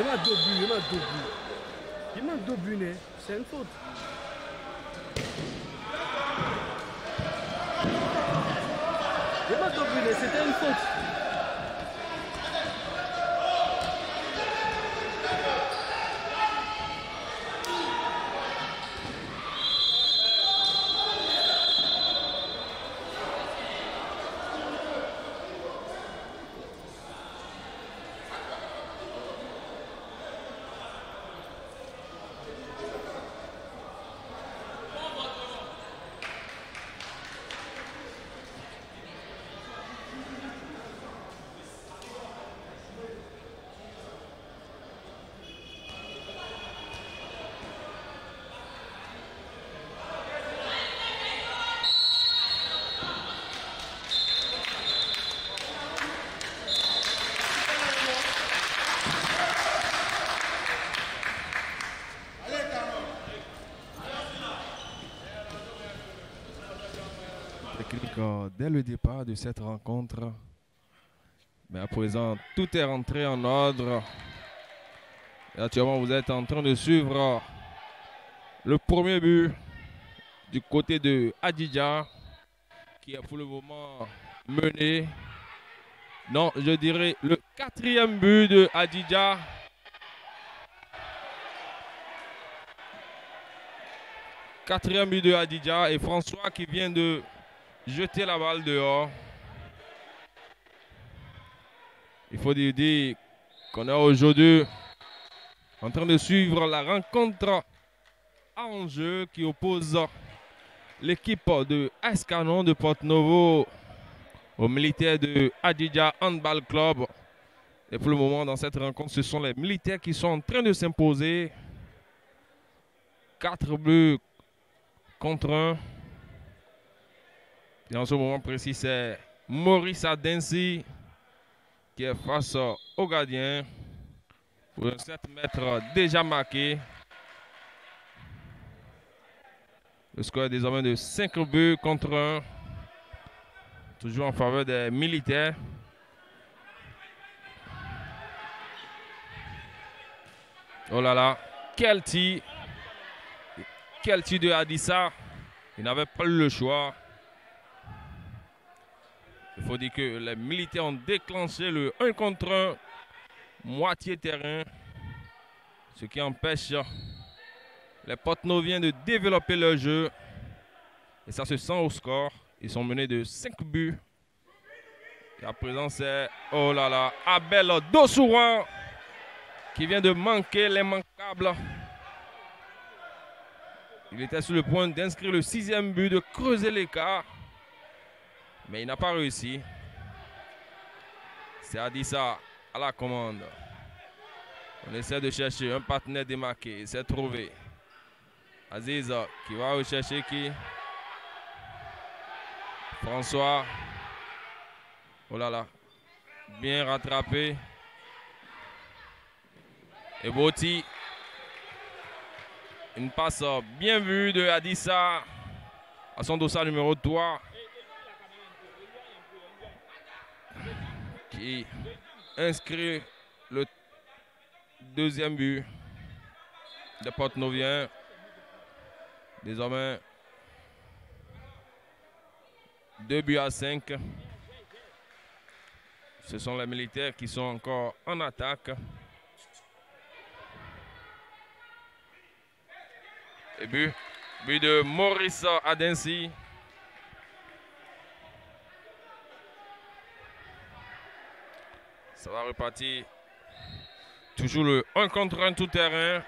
manque deux buts, il manque deux buts. Il manque deux buts, c'est une faute. Il manque deux buts, c'était une faute. Dès le départ de cette rencontre. Mais à présent, tout est rentré en ordre. Et actuellement, vous êtes en train de suivre le premier but du côté de Hadidja, qui est pour le moment mené. Non, je dirais le quatrième but de Hadidja. Quatrième but de Hadidja et François qui vient de jeter la balle dehors. Il faut dire qu'on est aujourd'hui en train de suivre la rencontre en jeu qui oppose l'équipe de Escanon de Porto-Novo aux militaires de Hadidja Handball Club. Et pour le moment, dans cette rencontre, ce sont les militaires qui sont en train de s'imposer. 4 buts contre 1. Et en ce moment précis, c'est Maurice Adensi qui est face au gardien pour un 7 mètres déjà marqué. Le score est désormais de 5 buts contre 1. Toujours en faveur des militaires. Oh là là, quel tir! Quel tir de Adissa! Il n'avait pas eu le choix. Il faut dire que les militaires ont déclenché le 1 contre 1, moitié terrain, ce qui empêche les Porto-Noviens de développer leur jeu. Et ça se sent au score. Ils sont menés de 5 buts. Et à présent, c'est, oh là là, Abel Dosouran qui vient de manquer l'immanquable. Il était sur le point d'inscrire le 6e but, de creuser l'écart. Mais il n'a pas réussi. C'est Adissa à la commande. On essaie de chercher un partenaire démarqué. C'est trouvé. Aziz qui va rechercher qui? François. Oh là là. Bien rattrapé. Et Boti. Une passe bien vue de Adissa à son dossard numéro 3. Qui inscrit le 2e but des Porto-Noviens. Désormais, 2 buts à 5. Ce sont les militaires qui sont encore en attaque. Et but de Maurice Adensi. Ça va repartir. Toujours le 1 contre 1 tout terrain.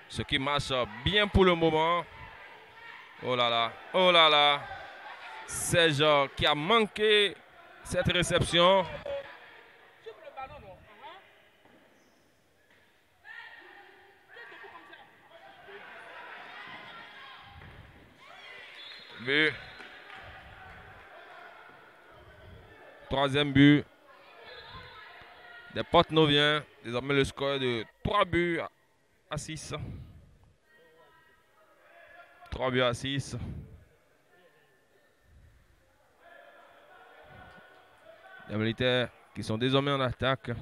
Ce qui marche bien pour le moment. Oh là là, oh là là. Serge qui a manqué cette réception. But. 3e but des Porto-Noviens. Désormais le score est de 3 buts à 6. 3 buts à 6. Les militaires qui sont désormais en attaque.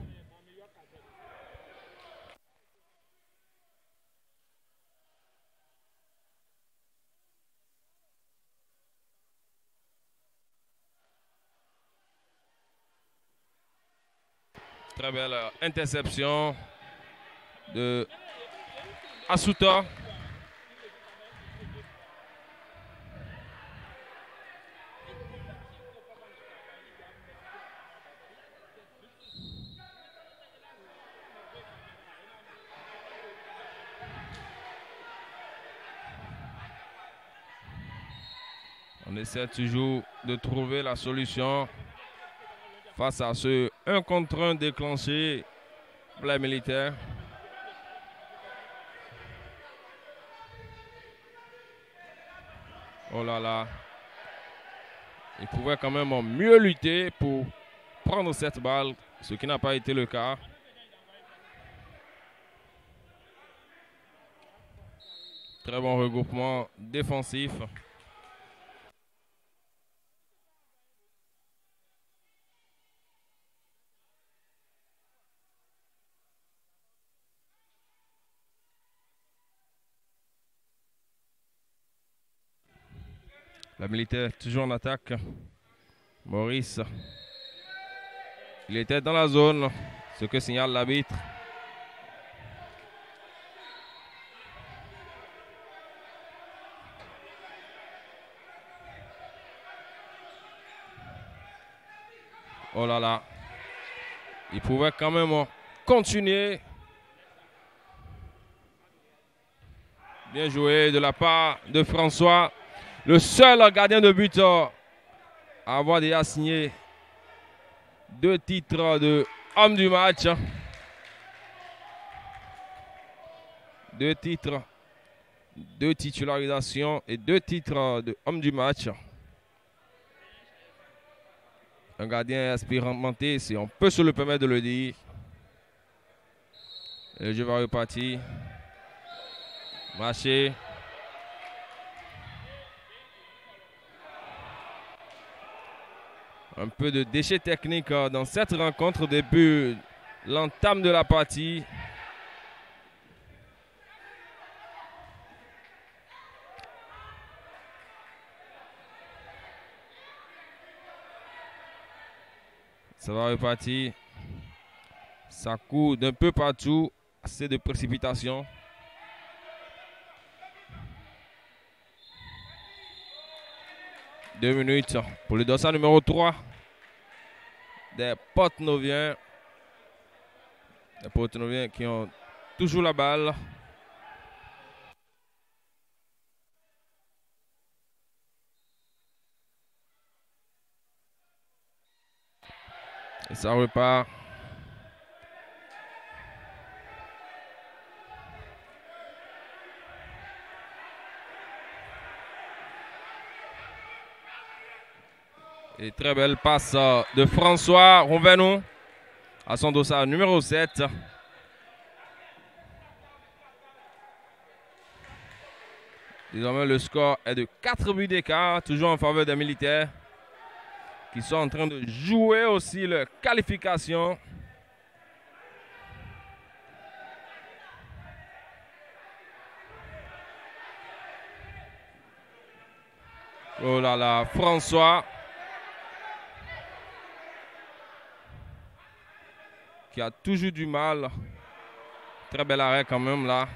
Très belle interception de Asuta. On essaie toujours de trouver la solution face à ce 1 contre 1 déclenché pour les militaires. Oh là là. Il pouvait quand même mieux lutter pour prendre cette balle, ce qui n'a pas été le cas. Très bon regroupement défensif. La militaire toujours en attaque. Maurice. Il était dans la zone, ce que signale l'arbitre. Oh là là. Il pouvait quand même continuer. Bien joué de la part de François. Le seul gardien de but à avoir déjà signé 2 titres de homme du match. 2 titres de titularisation et 2 titres de homme du match. Un gardien expérimenté, si on peut se le permettre de le dire. Et le jeu va repartir. Marché. Un peu de déchets techniques dans cette rencontre depuis l'entame de la partie. Ça va repartir. Ça court d'un peu partout. Assez de précipitation. Deux minutes pour le dossard numéro 3 des Porte-Noviens. Les Porte-Noviens qui ont toujours la balle. Et ça repart. Et très belle passe de François Ronvenou à son dossard numéro 7. Désormais, le score est de 4 buts d'écart, toujours en faveur des militaires qui sont en train de jouer aussi leur qualification. Oh là là, François qui a toujours du mal. Très bel arrêt quand même là.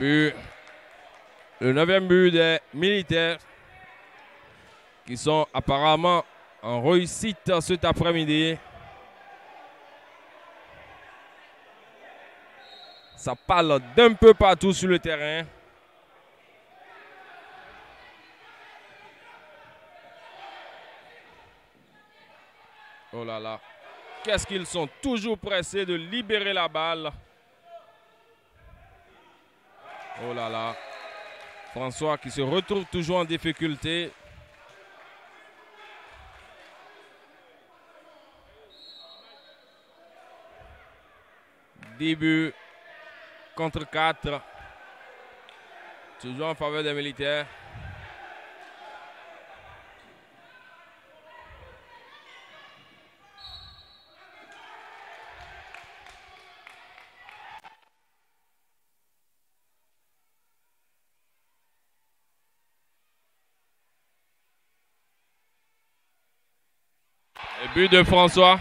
But. Le 9e but des militaires qui sont apparemment en réussite cet après-midi. Ça parle d'un peu partout sur le terrain. Oh là là. Qu'est-ce qu'ils sont toujours pressés de libérer la balle. Oh là là. François qui se retrouve toujours en difficulté. Début contre 4. Toujours en faveur des militaires. Et but de François.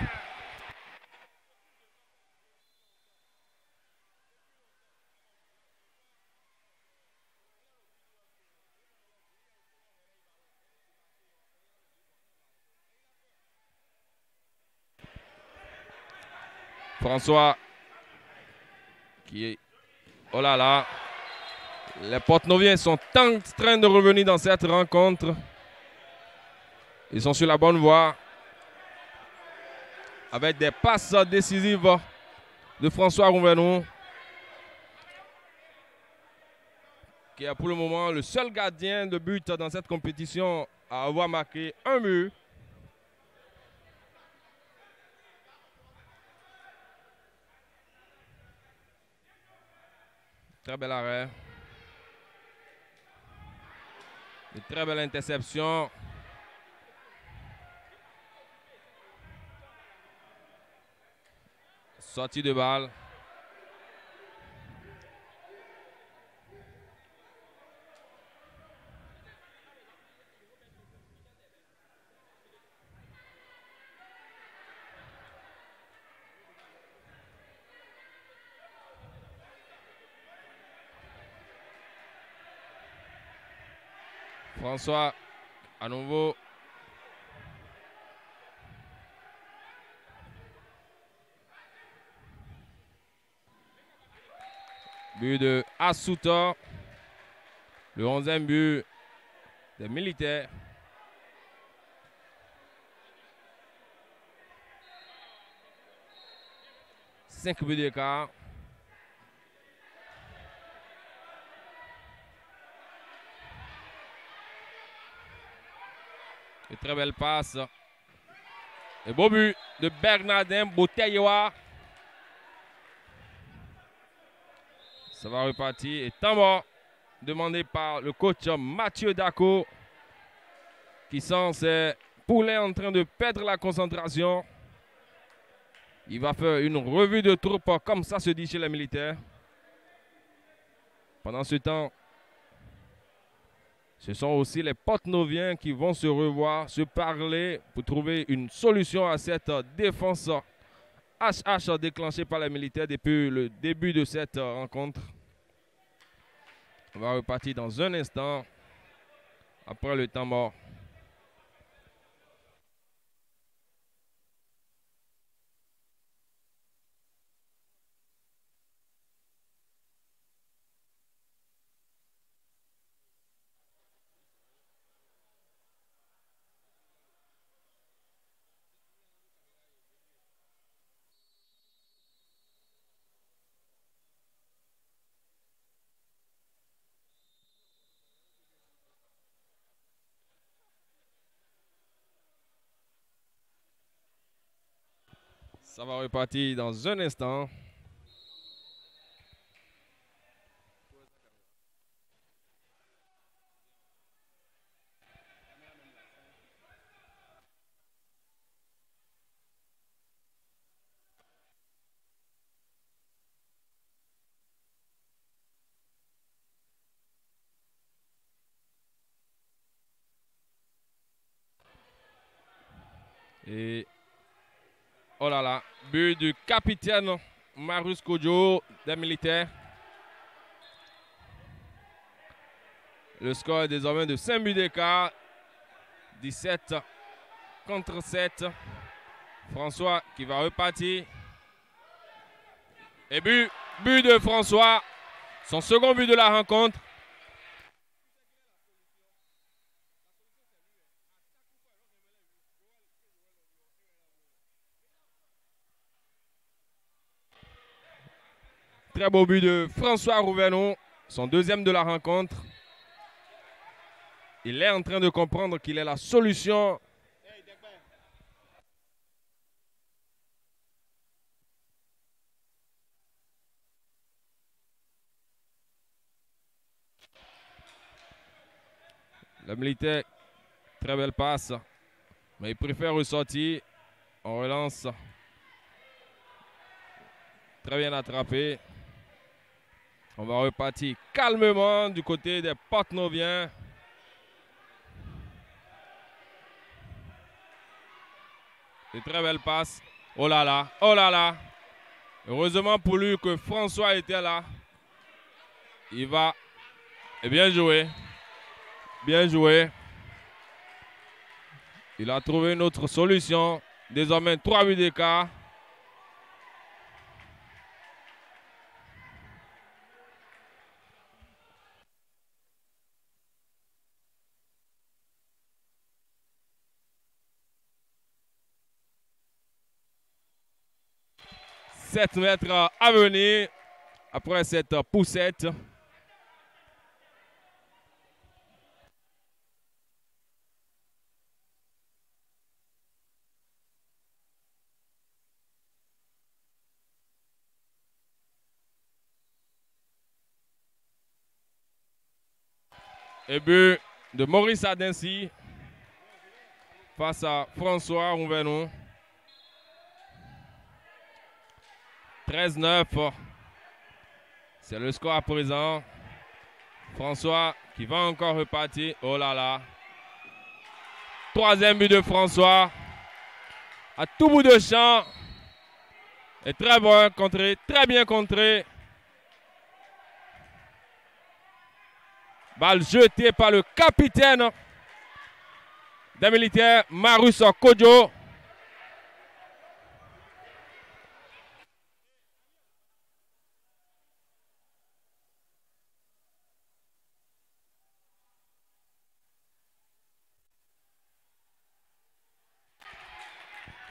François qui est... Oh là là. Les Porte-Noviens sont en train de revenir dans cette rencontre. Ils sont sur la bonne voie. Avec des passes décisives de François Rouvenou, qui est pour le moment le seul gardien de but dans cette compétition à avoir marqué un but. Très bel arrêt. Une très belle interception. Sortie de balle. François, à nouveau. But de Asuta. Le 11e but des militaires. Cinq buts d'écart. Une très belle passe. Et beau but de Bernardin Boteyewa. Ça va repartir. Et temps mort demandé par le coach Mathieu Daco, qui sent ses poulets en train de perdre la concentration. Il va faire une revue de troupe, comme ça se dit chez les militaires. Pendant ce temps, ce sont aussi les Porte-Noviens qui vont se revoir, se parler pour trouver une solution à cette défense HH déclenchée par les militaires depuis le début de cette rencontre. On va repartir dans un instant après le temps mort. Ça va repartir dans un instant. Et oh là là, but du capitaine Marius Kodjo des militaires. Le score est désormais de 5 buts d'écart. 17 contre 7. François qui va repartir. Et but de François. Son second but de la rencontre. Très beau but de François Rouvenou. Son deuxième de la rencontre. Il est en train de comprendre qu'il est la solution. Le militaire, très belle passe. Mais il préfère ressortir. On relance. Très bien attrapé. On va repartir calmement du côté des Porte-Noviens. Une très belle passe. Oh là là, oh là là. Heureusement pour lui que François était là. Il va. Et bien joué. Bien joué. Il a trouvé une autre solution. Désormais 3 buts d'écart. « 7 mètres à venir après cette poussette. Et but de Maurice Adensi face à François Rouvenon. 13-9. C'est le score à présent. François qui va encore repartir. Oh là là. Troisième but de François. À tout bout de champ. Et très bon contré. Très bien contré. Balle jetée par le capitaine des militaires, Marus Kodjo.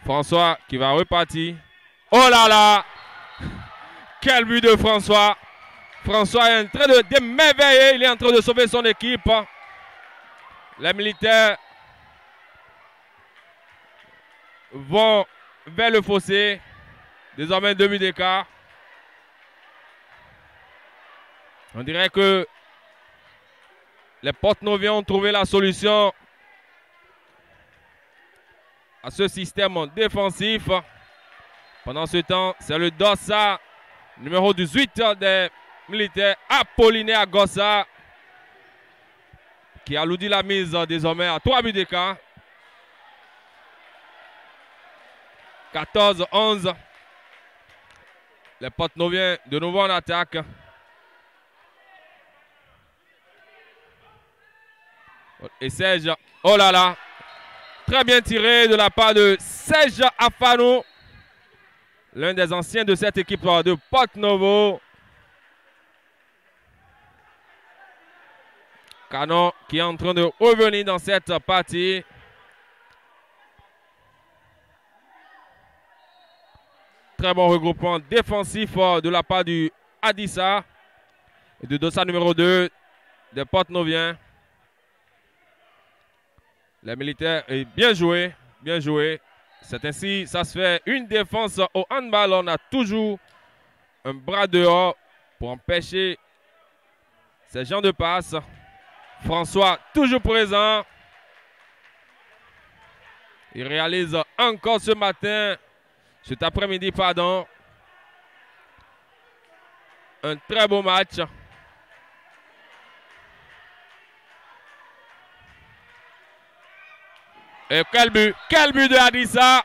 François qui va repartir. Oh là là! Quel but de François! François est en train de d'émerveiller. Il est en train de sauver son équipe. Les militaires vont vers le fossé. Désormais 2 buts d'écart. On dirait que les Porte-Noviens ont trouvé la solution à ce système défensif. Pendant ce temps, c'est le Dossa, numéro 18 des militaires, Apollinaire Gossa, qui alourdit la mise désormais à 3 buts d'écart. 14-11. Les Porte-Noviens de nouveau en attaque. Et Serge, oh là là, très bien tiré de la part de Serge Afano, l'un des anciens de cette équipe de Porte-Novo. Canon qui est en train de revenir dans cette partie. Très bon regroupement défensif de la part du Adissa et de Dossa numéro 2 des Porte-Noviens. Les militaires, et bien joué, bien joué. C'est ainsi, ça se fait une défense au handball. On a toujours un bras dehors pour empêcher ces gens de passe. François, toujours présent. Il réalise encore ce matin, cet après-midi, pardon, un très beau match. Et quel but de Adissa.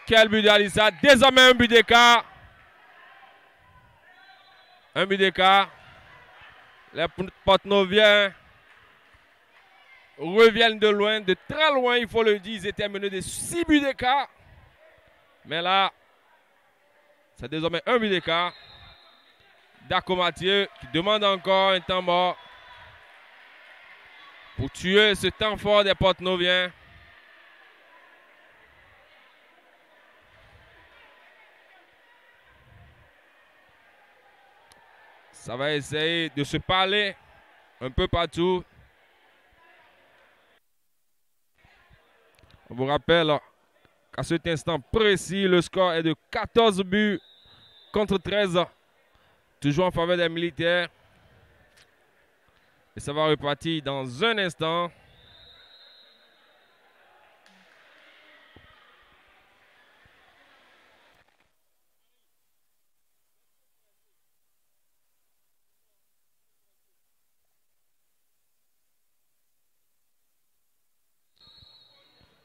Quel but de Adissa. Désormais un but d'écart. Un but d'écart. Les Porte-Noviens reviennent de loin, de très loin, il faut le dire. Ils étaient menés de 6 buts d'écart. Mais là, c'est désormais un but d'écart. Darko Mathieu qui demande encore un temps mort pour tuer ce temps fort des Porte-Noviens. Ça va essayer de se parler un peu partout. On vous rappelle qu'à cet instant précis, le score est de 14 buts contre 13. Toujours en faveur des militaires. Et ça va repartir dans un instant.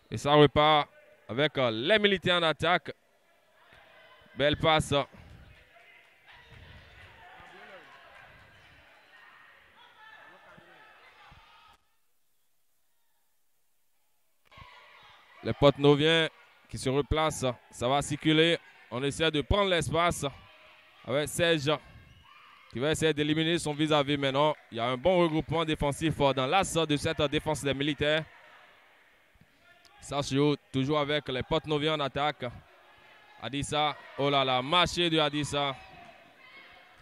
Et ça repart avec les militaires en attaque. Belle passe. Les Porte-Noviens qui se replacent. Ça va circuler. On essaie de prendre l'espace avec Serge qui va essayer d'éliminer son vis-à-vis maintenant. Il y a un bon regroupement défensif dans l'axe de cette défense des militaires. Sachio, toujours avec les Porte-Noviens en attaque. Adissa, oh là là, marché de Adissa.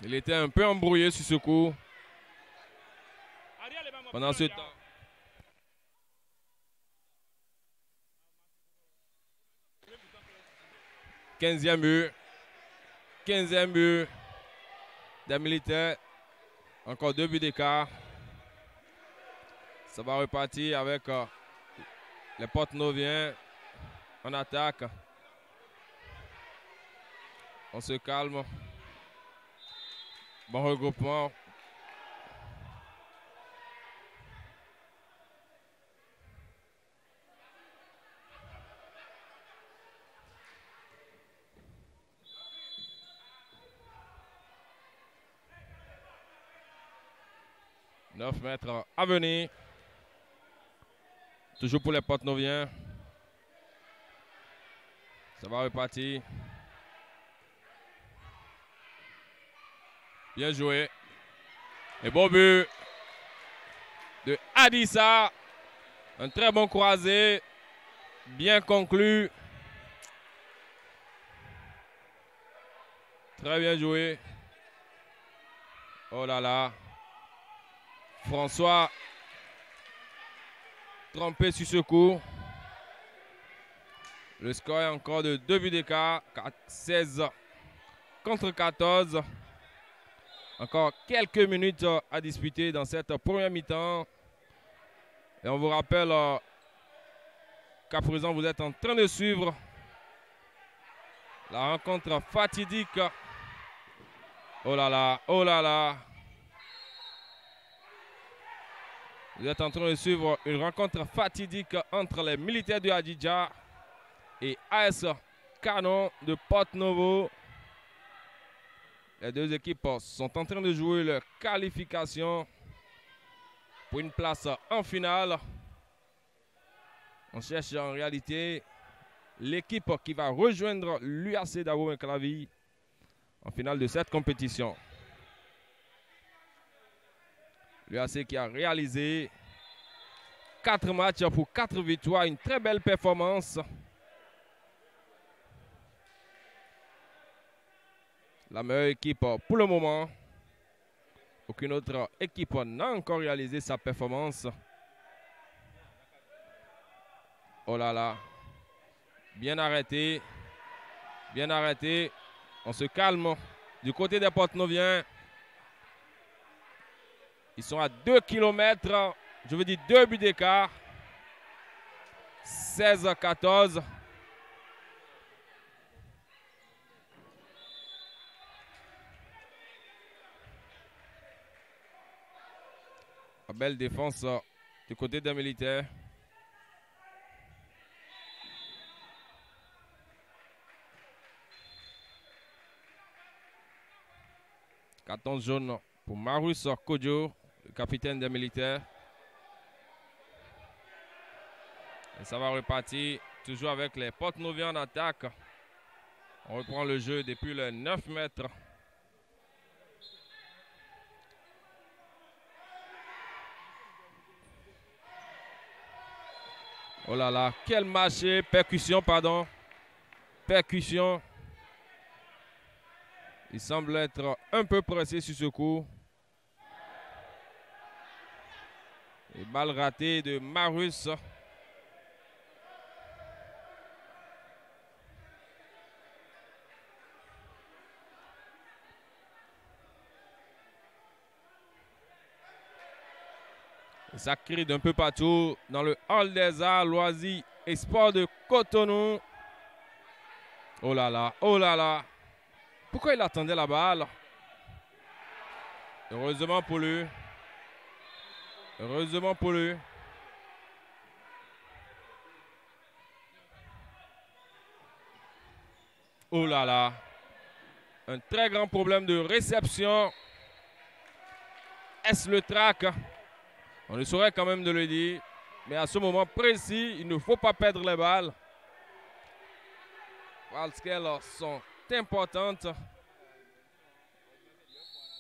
Il était un peu embrouillé sur ce coup. Pendant ce temps. Quinzième but. 15e but des militaires. Encore 2 buts d'écart. Ça va repartir avec les Porte-Noviens en attaque. On se calme. Bon regroupement. « 9 mètres à venir. Toujours pour les Porte-Noviens. Ça va repartir. Bien joué. Et bon but de Adissa. Un très bon croisé. Bien conclu. Très bien joué. Oh là là. François trompé sur ce coup. Le score est encore de 2 buts d'écart. 16 contre 14. Encore quelques minutes à disputer dans cette première mi-temps. Et on vous rappelle qu'à présent vous êtes en train de suivre la rencontre fatidique. Oh là là, oh là là. Vous êtes en train de suivre une rencontre fatidique entre les militaires de Hadidja et AS Canon de Porto-Novo. Les deux équipes sont en train de jouer leur qualification pour une place en finale. On cherche en réalité l'équipe qui va rejoindre l'UAC d'Abomey-Clavy en finale de cette compétition. L'UAC qui a réalisé 4 matchs pour 4 victoires, une très belle performance. La meilleure équipe pour le moment. Aucune autre équipe n'a encore réalisé sa performance. Oh là là. Bien arrêté. Bien arrêté. On se calme. Du côté des Porte-Noviens. Ils sont à 2 km. Je veux dire 2 buts d'écart. 16-14. Belle défense du côté des militaires. Carton jaune pour Marus Kodjo, le capitaine des militaires. Et ça va repartir toujours avec les Porte-Noviens en attaque. On reprend le jeu depuis les 9 mètres. Oh là là, quel marché, percussion, pardon. Percussion. Il semble être un peu pressé sur ce coup. Et balle ratée de Marus. Ça crie d'un peu partout dans le hall des arts, loisirs et sports de Cotonou. Oh là là, oh là là. Pourquoi il attendait la balle? Heureusement pour lui. Heureusement pour lui. Oh là là. Un très grand problème de réception. Est-ce le track? On ne saurait quand même de le dire. Mais à ce moment précis, il ne faut pas perdre les balles. Parce qu'elles sont importantes.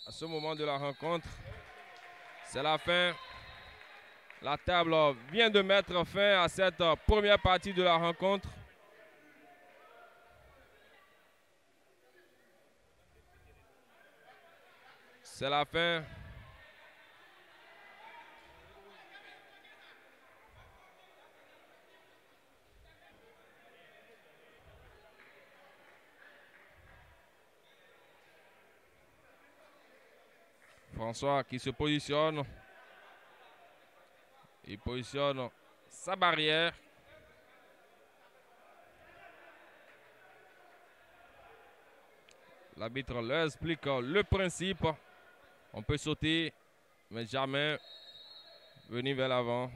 À ce moment de la rencontre, c'est la fin. La table vient de mettre fin à cette première partie de la rencontre. C'est la fin. François qui se positionne. Il positionne sa barrière. L'arbitre leur explique le principe. On peut sauter, mais jamais venir vers l'avant.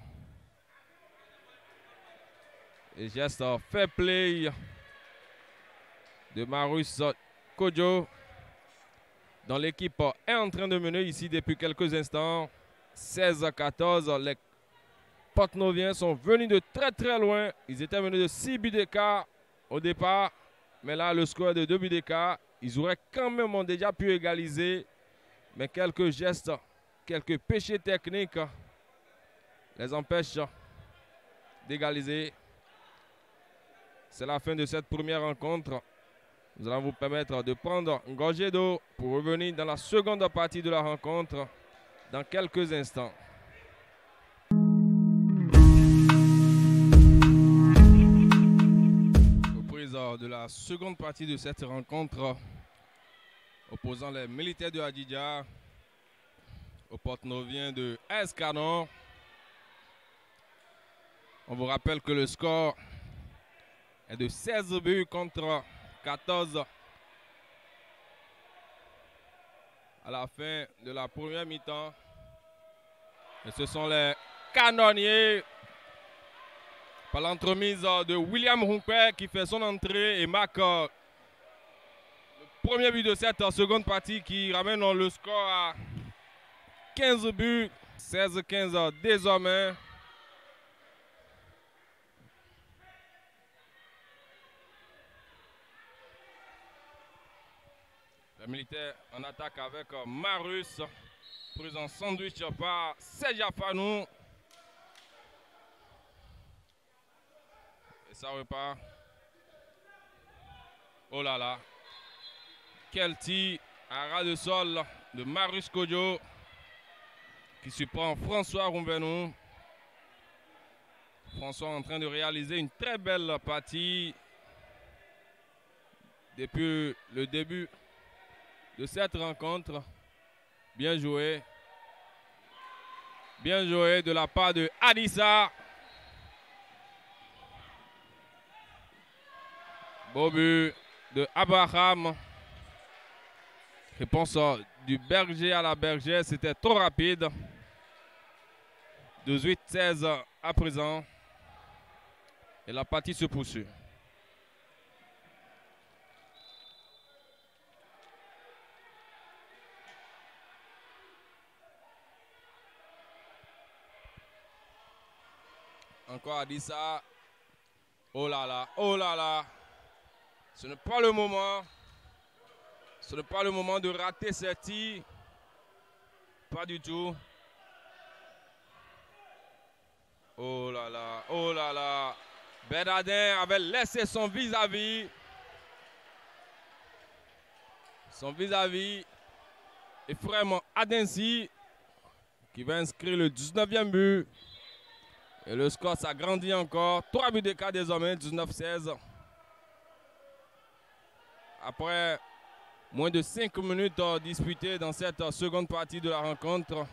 Et geste fair play de Marus Kodjo. Dans l'équipe est en train de mener ici depuis quelques instants. 16-14. Les Porte-Noviens sont venus de très très loin. Ils étaient menés de 6 buts d'écart au départ. Mais là, le score est de 2 buts d'écart. Ils auraient quand même déjà pu égaliser. Mais quelques gestes, quelques péchés techniques les empêchent d'égaliser. C'est la fin de cette première rencontre. Nous allons vous permettre de prendre une gorgée d'eau pour revenir dans la seconde partie de la rencontre dans quelques instants. Reprise de la seconde partie de cette rencontre opposant les militaires de Hadidja aux Porte-Noviens de Escanon. On vous rappelle que le score est de 16 buts contre 14 à la fin de la première mi-temps. Et ce sont les canonniers par l'entremise de William Rumper qui fait son entrée et marque le premier but de cette seconde partie qui ramène le score à 15 buts, 16-15 désormais. Les militaires en attaque avec Marus, pris en sandwich par Seja Fanou. Et ça repart. Oh là là. Quel tir à ras de sol de Marus Kodjo qui surprend François Rumbenou. François en train de réaliser une très belle partie depuis le début de cette rencontre. Bien joué. Bien joué de la part de Adissa. Beau but de Abraham. Réponse du berger à la bergère, c'était trop rapide. 18-16 à présent. Et la partie se poursuit. Encore Adissa. Oh là là, oh là là. Ce n'est pas le moment. Ce n'est pas le moment de rater ce tir. Pas du tout. Oh là là, oh là là. Bernardin avait laissé son vis-à-vis. Son vis-à-vis. Et vraiment Adensi qui va inscrire le 19e but. Et le score s'agrandit encore. 3 buts d'écart désormais, 19-16. Après moins de 5 minutes disputées dans cette seconde partie de la rencontre,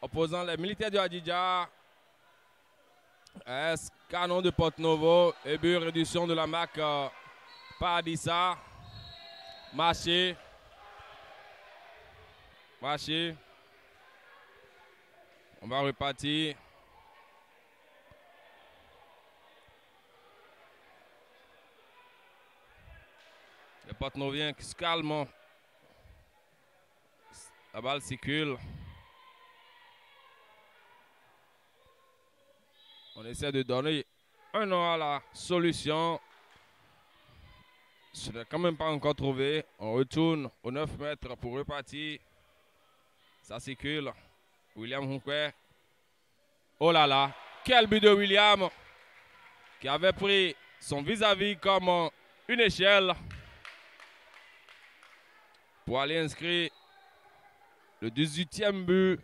opposant les militaires de Hadidja. AS Canon de Porto-Novo. Et but réduction de la marque par Adissa. Marché. Marché. On va repartir. Les Porto-Noviens qui se calment. La balle circule. On essaie de donner un nom à la solution. Ce n'est quand même pas encore trouvé. On retourne aux 9 mètres pour repartir. Ça circule. William Hunkwe. Oh là là. Quel but de William. Qui avait pris son vis-à-vis comme une échelle. Pour aller inscrire le 18e but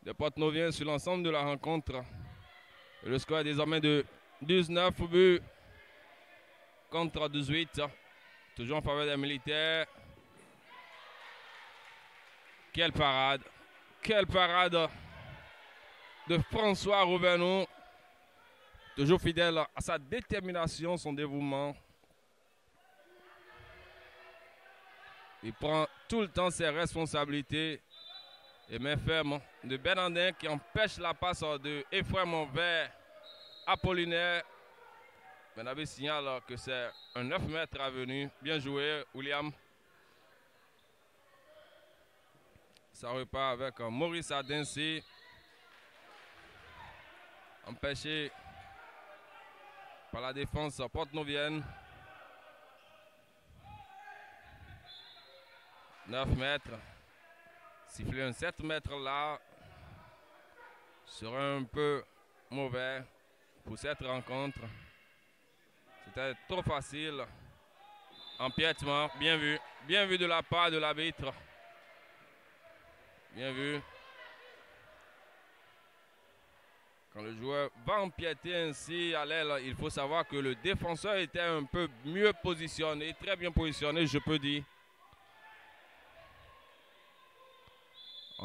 de Porto-Noviens sur l'ensemble de la rencontre. Et le score est désormais de 19 buts contre 18. Toujours en faveur des militaires. Quelle parade. Quelle parade de François Rouvenou. Toujours fidèle à sa détermination, son dévouement. Il prend tout le temps ses responsabilités. Et main ferme de Bernardin qui empêche la passe de Ephraim vers Apollinaire. Benabi signale que c'est un 9 mètres à venir. Bien joué, William. Ça repart avec Maurice Adensi. Empêché par la défense porto-novienne. 9 mètres. Siffler un 7 mètres là serait un peu mauvais pour cette rencontre. C'était trop facile. Empiètement, bien vu. Bien vu de la part de l'arbitre. Bien vu. Quand le joueur va empiéter ainsi à l'aile, il faut savoir que le défenseur était un peu mieux positionné, très bien positionné, je peux dire.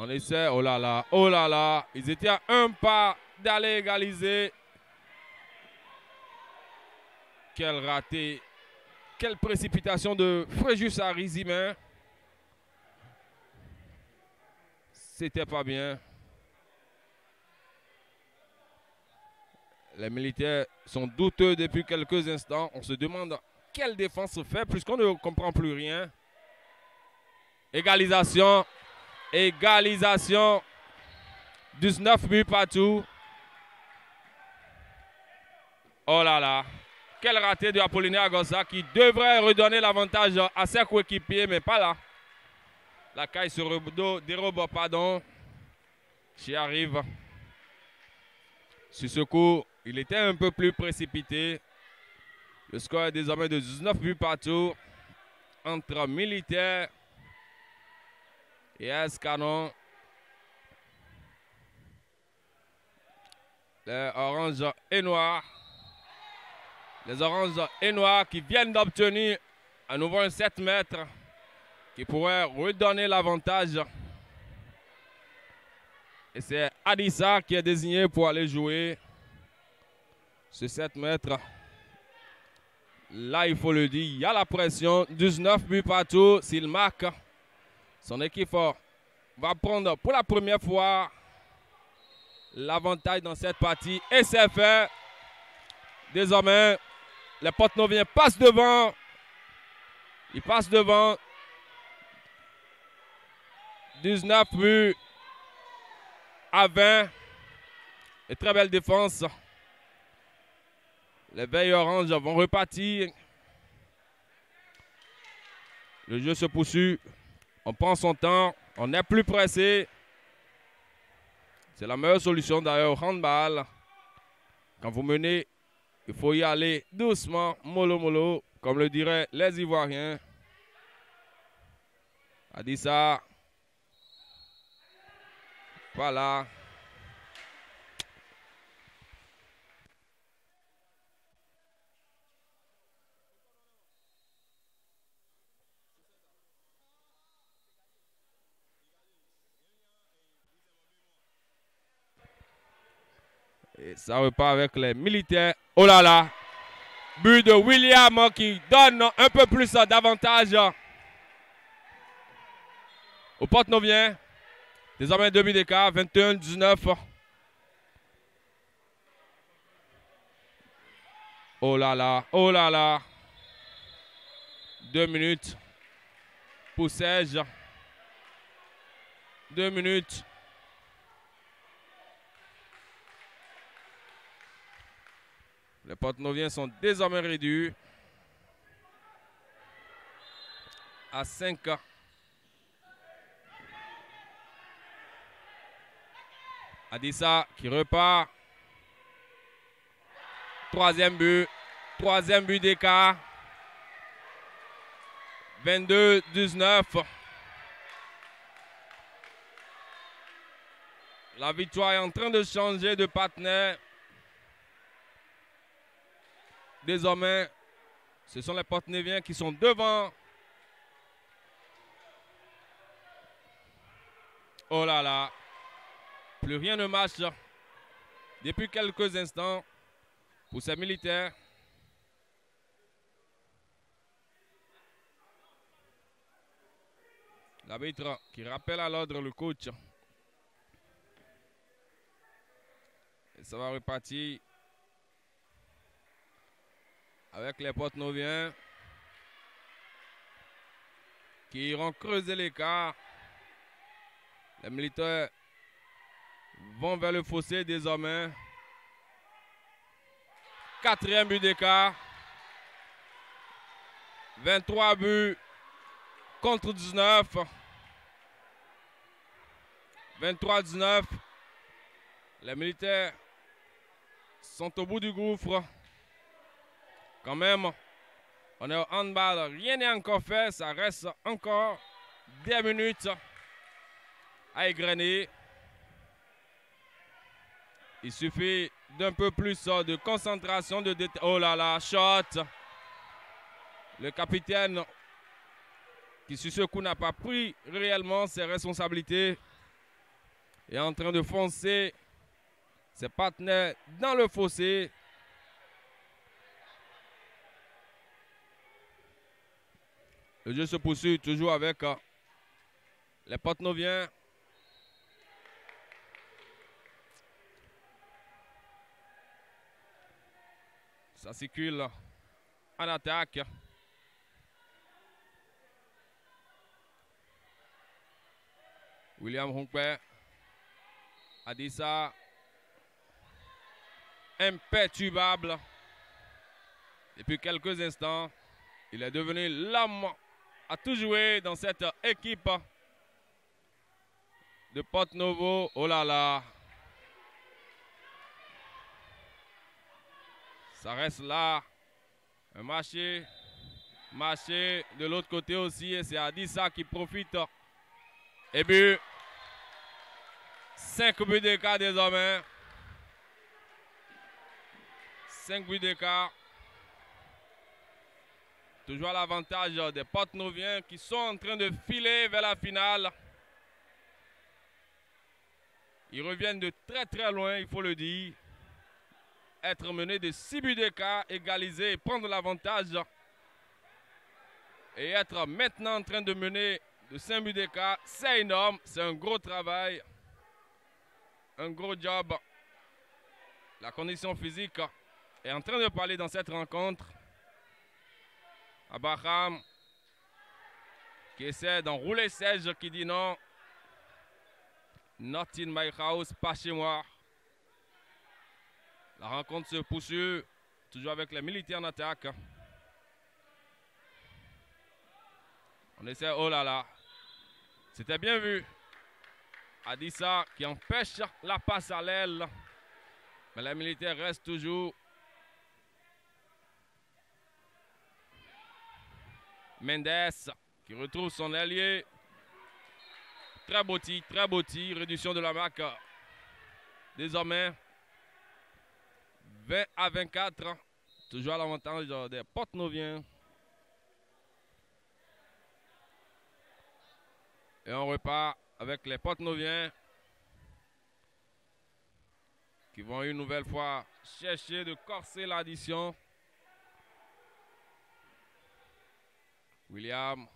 On essaie, oh là là, ils étaient à un pas d'aller égaliser. Quel raté, quelle précipitation de Fréjus Arizimain. C'était pas bien. Les militaires sont douteux depuis quelques instants. On se demande quelle défense se fait puisqu'on ne comprend plus rien. Égalisation. Égalisation. 19 buts partout. Oh là là. Quel raté de Apollinaire Agosa qui devrait redonner l'avantage à ses coéquipiers, mais pas là. La caille se dérobe, pardon. J'y arrive. Sur ce coup, il était un peu plus précipité. Le score est désormais de 19 buts partout entre militaires et AS Canon. Les oranges et noirs. Les oranges et noirs qui viennent d'obtenir à nouveau un 7 mètres qui pourrait redonner l'avantage. Et c'est Adissa qui est désigné pour aller jouer ce 7 mètres. Là, il faut le dire, il y a la pression. 19 buts partout. S'il marque, son équipe va prendre pour la première fois l'avantage dans cette partie. Et c'est fait. Désormais, les Porto-Noviens passent devant. Ils passent devant. 19 buts à 20. Et très belle défense. Les veilles oranges vont repartir. Le jeu se poursuit. On prend son temps. On n'est plus pressé. C'est la meilleure solution d'ailleurs au handball. Quand vous menez, il faut y aller doucement, mollo mollo, comme le diraient les Ivoiriens. Adissa. Voilà. ça repart avec les militaires. Oh là là! But de William qui donne un peu plus d'avantage au Porte-Novien. Désormais 2 buts d'écart, 21-19. Oh là là, oh là là. 2 minutes pour Serge. 2 minutes. Les Porte-Noviens sont désormais réduits à 5. Adissa qui repart. Troisième but d'écart. 22-19. La victoire est en train de changer de partenaire. Désormais, ce sont les Porte-Noviens qui sont devant. Oh là là. Plus rien ne marche depuis quelques instants pour ces militaires. L'arbitre qui rappelle à l'ordre le coach. Et ça va repartir avec les Porte-Noviens qui iront creuser l'écart. Les militaires vont vers le fossé désormais. 4e but d'écart. 23 buts contre 19. 23-19. Les militaires sont au bout du gouffre. Quand même, on est au handball. Rien n'est encore fait. Ça reste encore 10 minutes à égrener. Il suffit d'un peu plus de concentration. Oh là là, shot. Le capitaine qui sur ce coup n'a pas pris réellement ses responsabilités est en train de foncer ses partenaires dans le fossé. Le jeu se poursuit toujours avec les Porte-Noviens. Ça circule en attaque. William Hunkwe a dit ça. Imperturbable. Depuis quelques instants, il est devenu l'homme à tout jouer dans cette équipe de Porte-Novo. Oh là là. Ça reste là. Un marché de l'autre côté aussi. Et c'est Adissa qui profite. Et but. 5 buts d'écart désormais. 5 buts d'écart. Toujours à l'avantage des Porte-Noviens qui sont en train de filer vers la finale. Ils reviennent de très très loin, il faut le dire. Être menés de 6 buts d'écart, égaliser et prendre l'avantage. Et être maintenant en train de mener de 5 buts d'écart, c'est énorme. C'est un gros travail. Un gros job. La condition physique est en train de parler dans cette rencontre. Abraham qui essaie d'enrouler Serge qui dit non. Not in my house, pas chez moi. La rencontre se poursuit, toujours avec les militaires en attaque. On essaie, oh là là. C'était bien vu. Adissa qui empêche la passe à l'aile. Mais les militaires restent toujours. Mendes qui retrouve son allié. Très beau tir, réduction de la marque. Désormais, 20-24, toujours à l'avantage des Porte-Noviens. Et on repart avec les Porte-Noviens qui vont une nouvelle fois chercher de corser l'addition. William.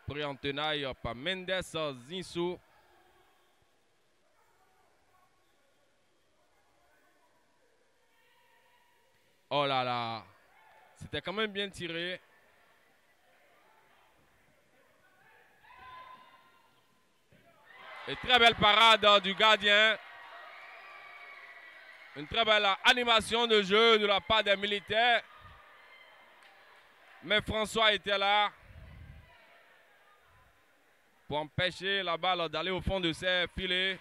Pris en tenaille par Mendes Zinsou. Oh là là. C'était quand même bien tiré. Et très belle parade du gardien. Une très belle animation de jeu de la part des militaires. Mais François était là pour empêcher la balle d'aller au fond de ses filets.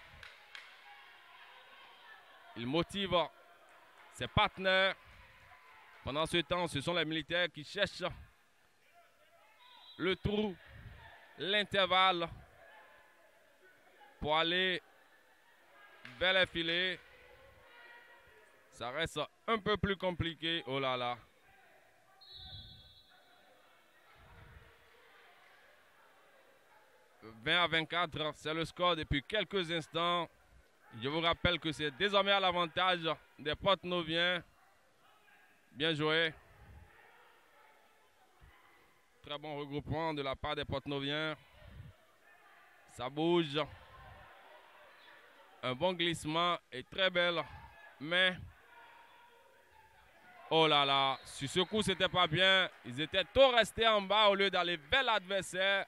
Il motive ses partenaires. Pendant ce temps, ce sont les militaires qui cherchent le trou, l'intervalle pour aller vers les filets. Ça reste un peu plus compliqué. Oh là là. « 20 à 24, c'est le score depuis quelques instants. Je vous rappelle que c'est désormais à l'avantage des Porte-Noviens. Bien joué. Très bon regroupement de la part des Porte-Noviens. Ça bouge. Un bon glissement et très belle. Mais, oh là là, sur ce coup, c'était pas bien. Ils étaient trop restés en bas au lieu d'aller vers l'adversaire.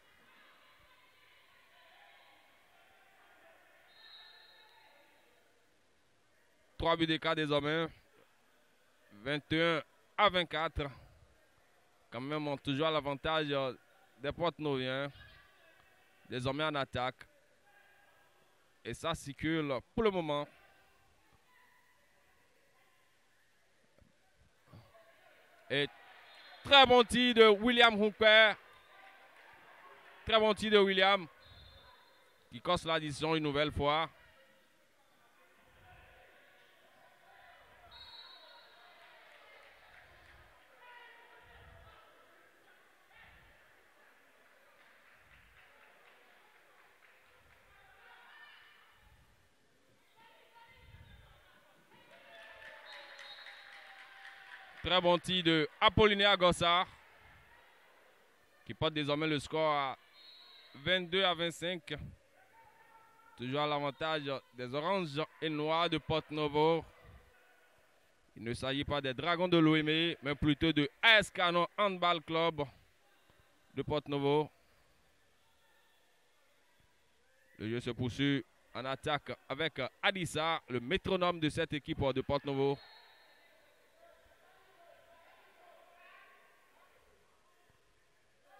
Trois buts d'écart désormais. 21 à 24. Quand même, on a toujours l'avantage des Porte-Noviens. Désormais en attaque. Et ça circule pour le moment. Et très bon tir de William Hooper. Très bon tir de William. Qui casse l'addition une nouvelle fois. Très bon tir de Apollinaire Gossard. Qui porte désormais le score à 22 à 25. Toujours à l'avantage des oranges et noirs de Porto-Novo. Il ne s'agit pas des Dragons de l'OME, mais plutôt de AS Canon Handball Club de Porto-Novo. Le jeu se poursuit en attaque avec Adissa, le métronome de cette équipe de Porto-Novo.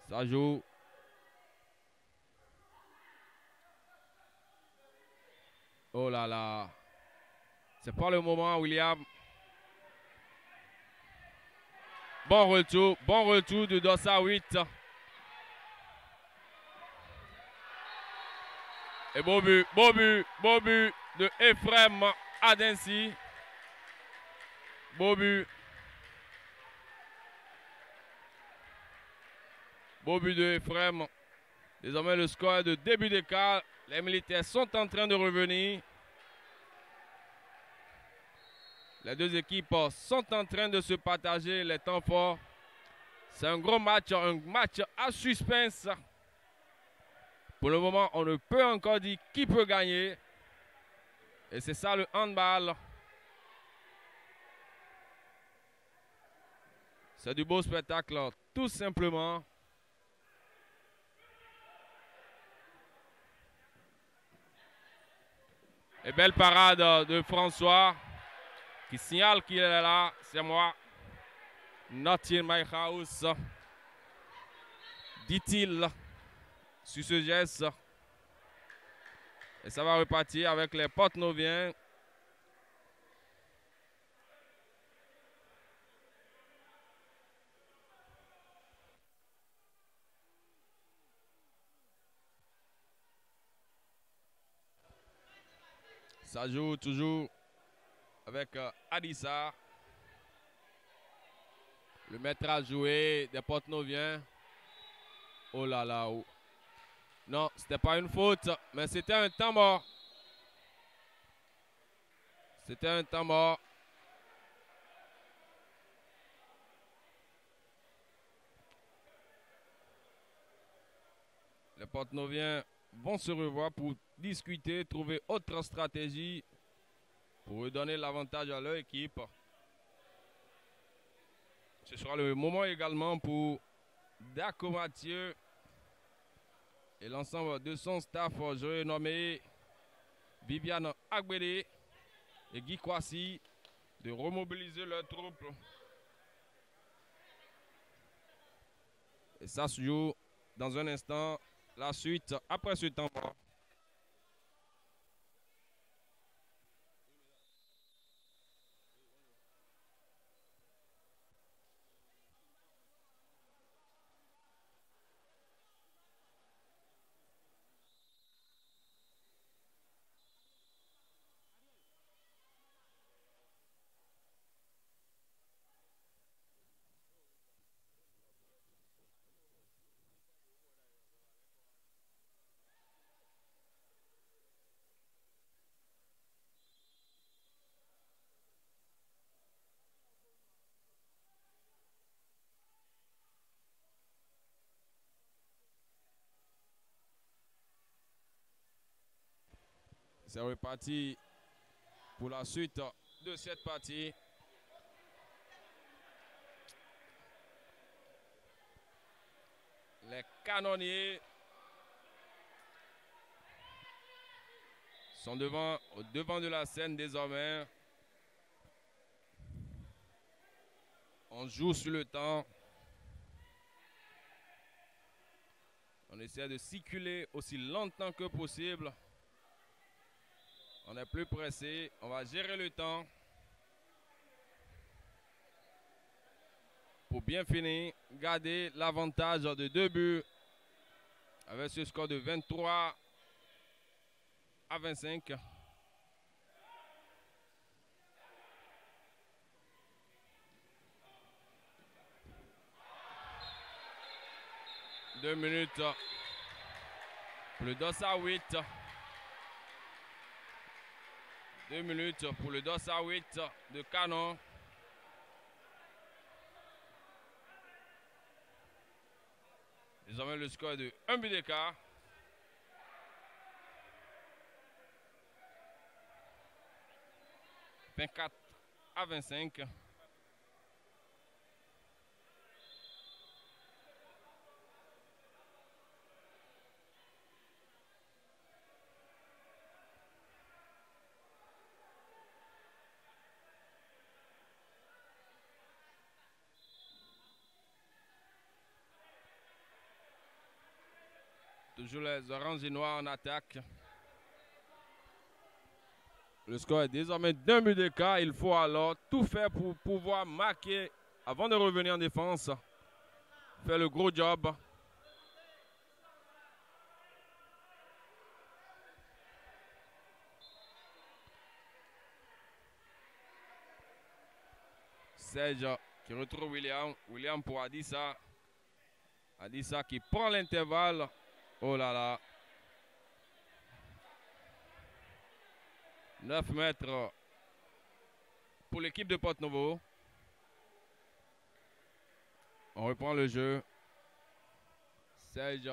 Ça joue. Oh là là. C'est pas le moment, William. Bon retour de Dossa 8. Et beau but de Ephraim Adensi. Beau but. Beau but de Ephraim. Désormais, le score est de début d'écart. Les militaires sont en train de revenir. Les deux équipes sont en train de se partager les temps forts. C'est un gros match, un match à suspense. Pour le moment, on ne peut encore dire qui peut gagner. Et c'est ça le handball. C'est du beau spectacle, tout simplement. Et belle parade de François qui signale qu'il est là. C'est moi. Not in my house. Dit-il sur ce geste. Et ça va repartir avec les Porte-Noviens. Ça joue toujours avec Adissa. Le maître à jouer des Porte-Noviens. Oh là là. Oh. Non, c'était pas une faute, mais c'était un temps mort. C'était un temps mort. Les Porte-Noviens vont se revoir pour discuter, trouver autre stratégie pour redonner l'avantage à leur équipe. Ce sera le moment également pour Dako Mathieu et l'ensemble de son staff, je nommé Viviane Agbede et Guy Kwasi, de remobiliser leurs troupes. Et ça se joue dans un instant. La suite après ce temps mort. C'est reparti pour la suite de cette partie. Les canonniers sont au devant de la scène désormais. On joue sur le temps. On essaie de circuler aussi longtemps que possible. On est plus pressé. On va gérer le temps pour bien finir. Garder l'avantage de 2 buts avec ce score de 23 à 25. Deux minutes pour le Dossa 8. 2 minutes pour le Dossa 8 de Canon. Désormais, le score est de 1 but d'écart. « 24 à 25. Toujours les oranges et noirs en attaque. Le score est désormais d'1 but d'écart. Il faut alors tout faire pour pouvoir marquer avant de revenir en défense. Faire le gros job. Serge qui retrouve William. William pour Adissa. Adissa qui prend l'intervalle. Oh là là. 9 mètres pour l'équipe de Porte-Novo. On reprend le jeu. Serge.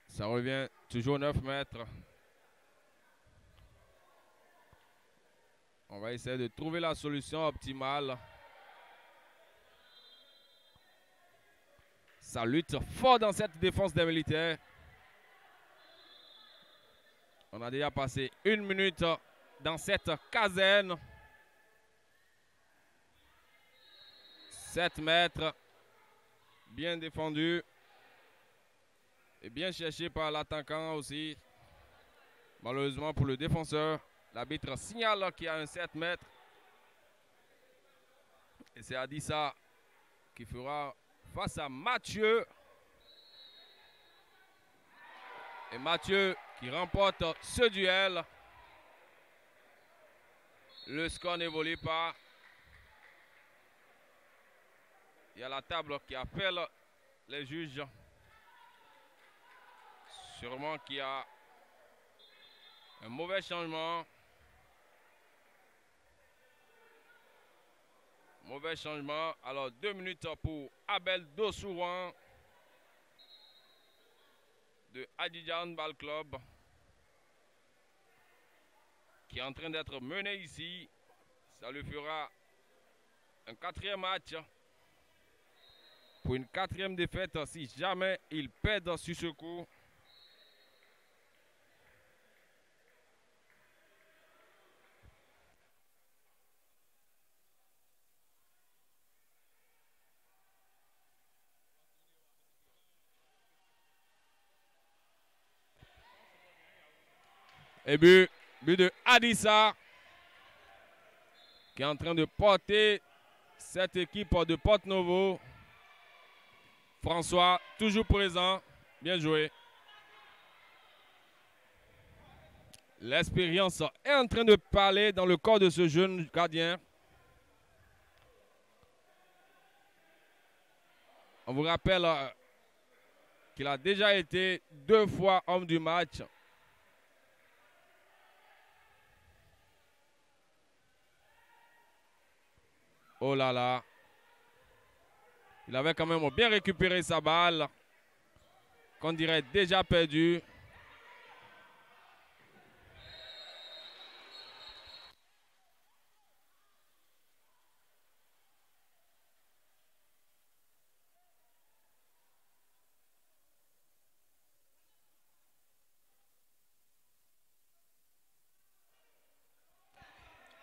Ça revient toujours 9 mètres. On va essayer de trouver la solution optimale. Ça lutte fort dans cette défense des militaires. On a déjà passé 1 minute dans cette caserne. 7 mètres. Bien défendu. Et bien cherché par l'attaquant aussi. Malheureusement pour le défenseur, l'arbitre signale qu'il y a un 7 mètres. Et c'est Adissa qui fera face à Mathieu. Et Mathieu qui remporte ce duel. Le score n'évolue pas. Il y a la table qui appelle les juges Sûrement qu'il y a un mauvais changement. Mauvais changement. Alors 2 minutes pour Abel Dosouan de Adidja Handball Club qui est en train d'être mené ici. Ça lui fera un 4e match pour une 4e défaite si jamais il perd sur ce coup. Et but de Adissa qui est en train de porter cette équipe de Porto-Novo. François, toujours présent. Bien joué. L'expérience est en train de parler dans le corps de ce jeune gardien. On vous rappelle qu'il a déjà été 2 fois homme du match. Oh là là. Il avait quand même bien récupéré sa balle. Qu'on dirait déjà perdu.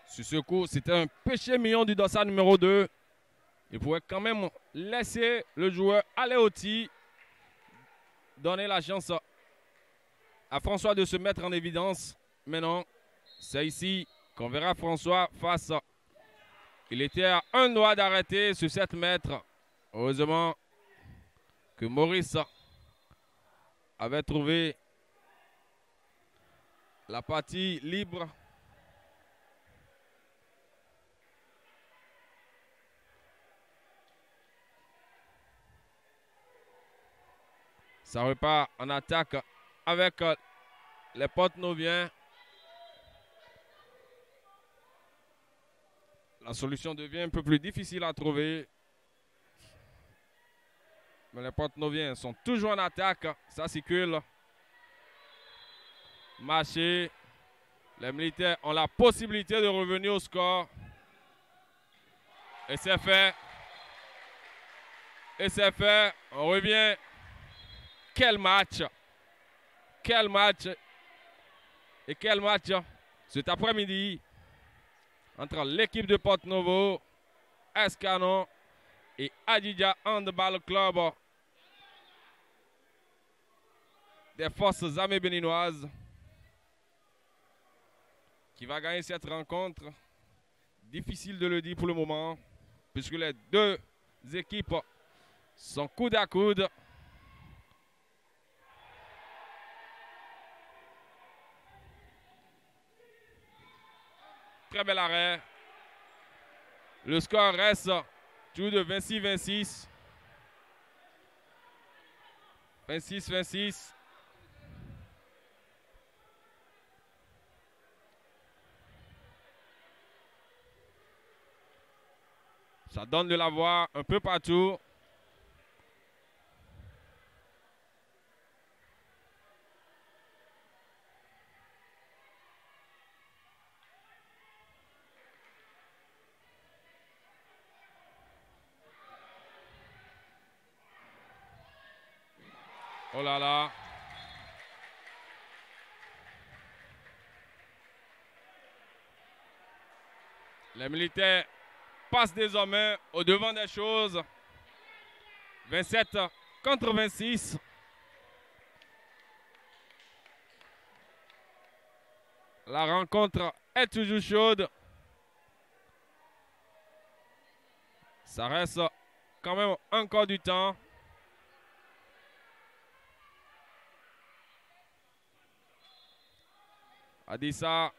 Sur ce coup, c'était un péché mignon du dossard numéro 2. Il pouvait quand même laisser le joueur aller au tir. Donner la chance à François de se mettre en évidence. Mais non, c'est ici qu'on verra François face. Il était à un doigt d'arrêter sur 7 mètres. Heureusement que Maurice avait trouvé la partie libre. Ça repart en attaque avec les Porto-Noviens. La solution devient un peu plus difficile à trouver. Mais les Porto-Noviens sont toujours en attaque. Ça circule. Marché. Les militaires ont la possibilité de revenir au score. Et c'est fait. Et c'est fait. On revient. Quel match! Quel match! Et quel match cet après-midi entre l'équipe de Porto-Novo, Escanon et Adidja Handball Club des forces armées béninoises qui va gagner cette rencontre. Difficile de le dire pour le moment puisque les deux équipes sont coude à coude. Très bel arrêt. Le score reste toujours de 26-26. 26-26. Ça donne de la voix un peu partout. Oh là là. Les militaires passent désormais au devant des choses. 27 contre 26. La rencontre est toujours chaude. Ça reste quand même encore du temps. Adissa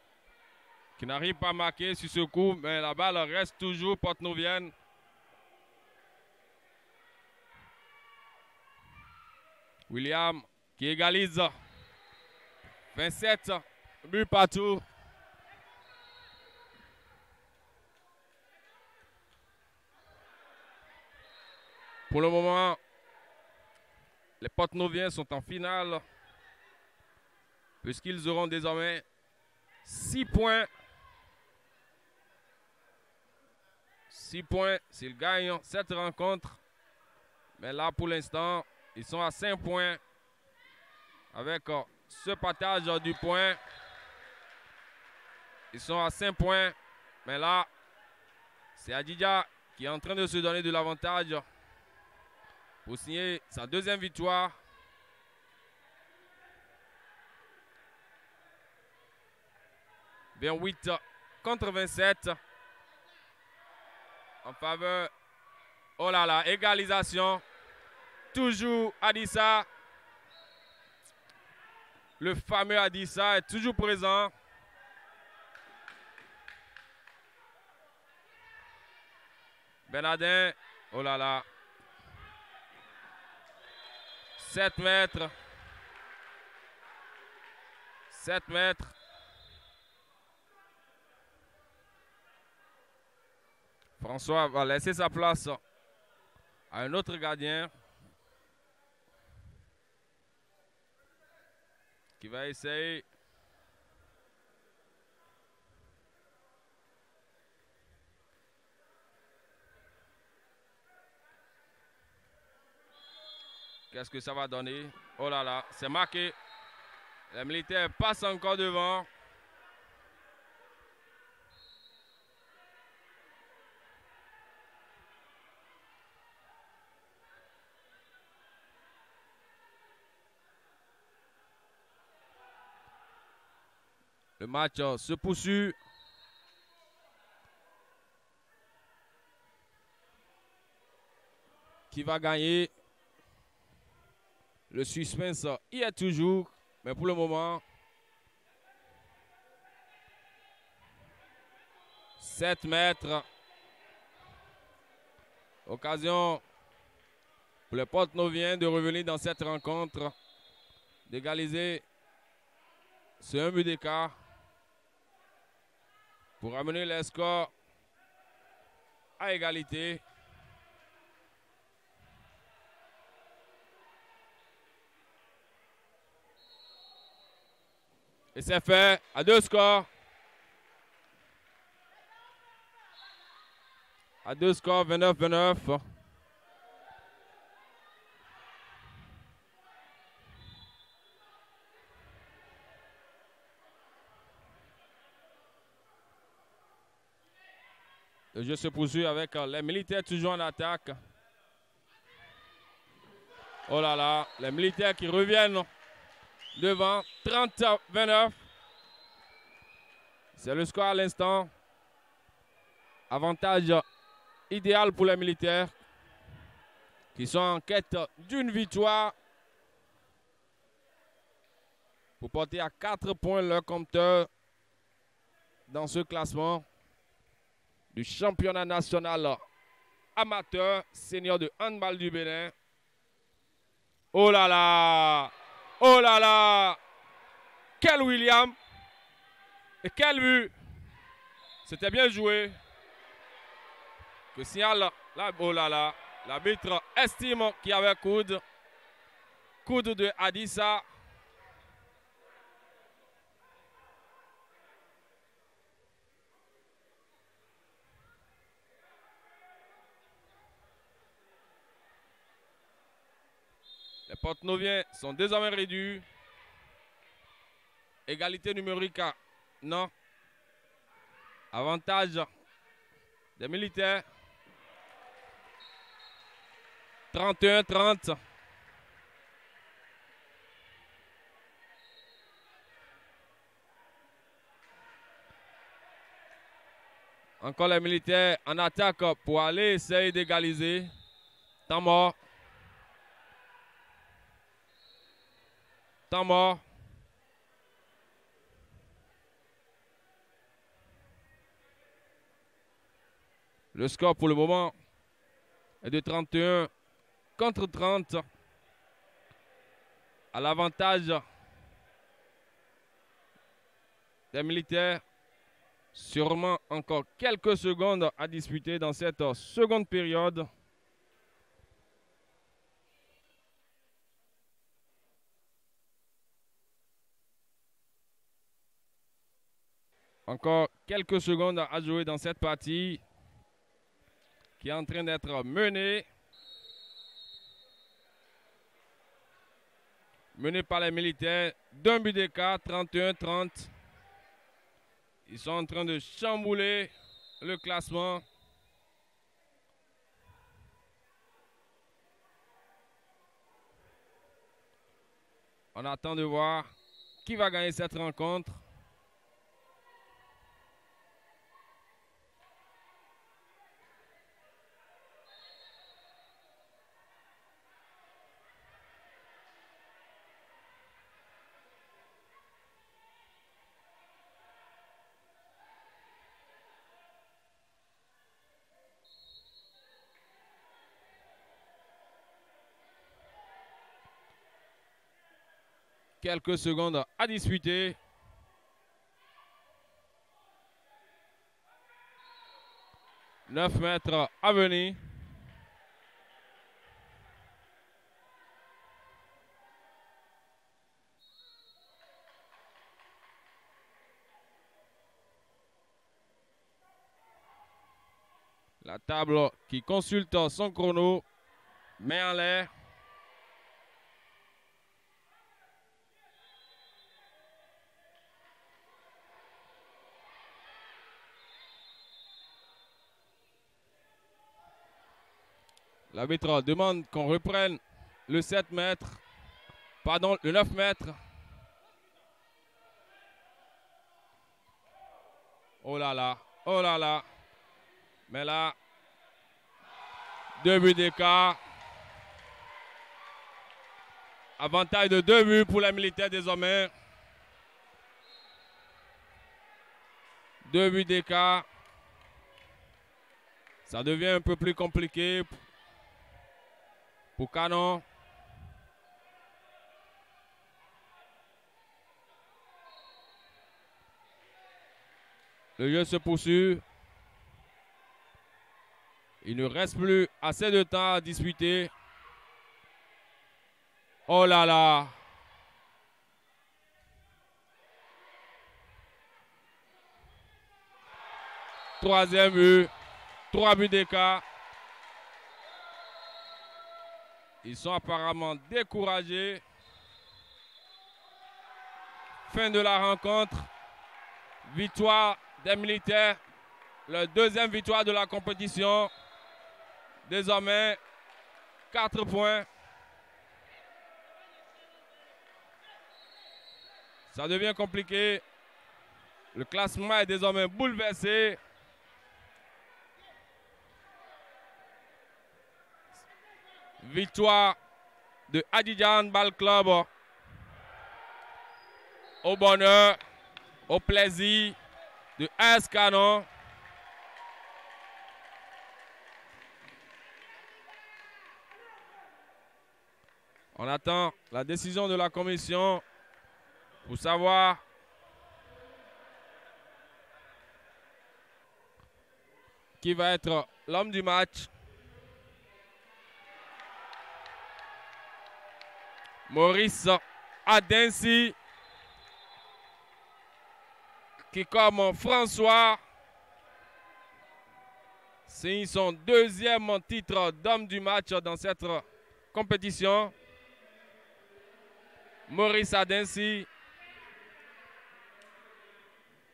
qui n'arrive pas à marquer sur ce coup, mais la balle reste toujours porto-novienne. William qui égalise 27 buts partout. Pour le moment, les Porte-Noviens sont en finale puisqu'ils auront désormais 6 points. 6 points s'ils gagnent cette rencontre. Mais là, pour l'instant, ils sont à 5 points avec ce partage du point. Ils sont à 5 points. Mais là, c'est Adidja qui est en train de se donner de l'avantage pour signer sa deuxième victoire. Bien 8 contre 27 en faveur. Oh là là, égalisation. Toujours Adissa. Le fameux Adissa est toujours présent. Bernardin. Oh là là. 7 mètres. 7 mètres. François va laisser sa place à un autre gardien qui va essayer qu'est-ce que ça va donner? Oh là là, c'est marqué. Les militaires passent encore devant. Le match se poursuit. Qui va gagner? Le suspense y est toujours, mais pour le moment, 7 mètres. Occasion pour les Porte-Noviens de revenir dans cette rencontre, d'égaliser ce 1 but d'écart pour amener les scores à égalité. Et c'est fait à 2 scores. À 2 scores, 29-29. Le jeu se poursuit avec les militaires toujours en attaque. Oh là là, les militaires qui reviennent devant 30-29. C'est le score à l'instant. Avantage idéal pour les militaires qui sont en quête d'une victoire pour porter à 4 points leur compteur dans ce classement du championnat national amateur senior de handball du Bénin. Oh là là! Oh là là! Quel William! Et quel but! C'était bien joué. Que signale là, oh là là! L'arbitre estime qu'il y avait coude. Coude de Adissa. Les Porte-Noviens sont désormais réduits. Égalité numérique, non. Avantage des militaires. 31-30. Encore les militaires en attaque pour aller essayer d'égaliser. Temps mort. Temps mort. Le score pour le moment est de 31 contre 30 à l'avantage des militaires. Sûrement encore quelques secondes à disputer dans cette seconde période. Encore quelques secondes à jouer dans cette partie qui est en train d'être menée. Menée par les militaires d'un but d'écart, 31-30. Ils sont en train de chambouler le classement. On attend de voir qui va gagner cette rencontre. Quelques secondes à disputer. « 9 mètres à venir. La table qui consulte son chrono met en l'air. L'arbitre demande qu'on reprenne le 7 mètres, pardon, le 9 mètres. Oh là là, oh là là. Mais là, 2 buts d'écart. Avantage de 2 buts pour les militaires désormais. 2 buts d'écart. Ça devient un peu plus compliqué pour Canon. Le jeu se poursuit. Il ne reste plus assez de temps à disputer. Oh là là. Troisième but. 3 buts d'écart. Ils sont apparemment découragés. Fin de la rencontre. Victoire des militaires. La deuxième victoire de la compétition. Désormais, 4 points. Ça devient compliqué. Le classement est désormais bouleversé. Victoire de Abidjan Handball Club. Au bonheur, au plaisir de AS Canon. On attend la décision de la commission pour savoir qui va être l'homme du match. Maurice Adensi, qui comme François signe son deuxième titre d'homme du match dans cette compétition. Maurice Adensi.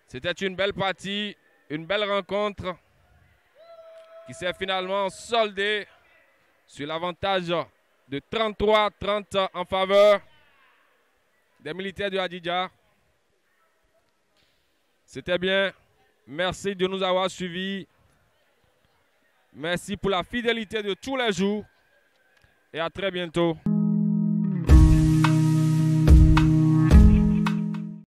C'était une belle partie, une belle rencontre qui s'est finalement soldée sur l'avantage de 33-30 en faveur des militaires de Hadidja. C'était bien. Merci de nous avoir suivis. Merci pour la fidélité de tous les jours. Et à très bientôt.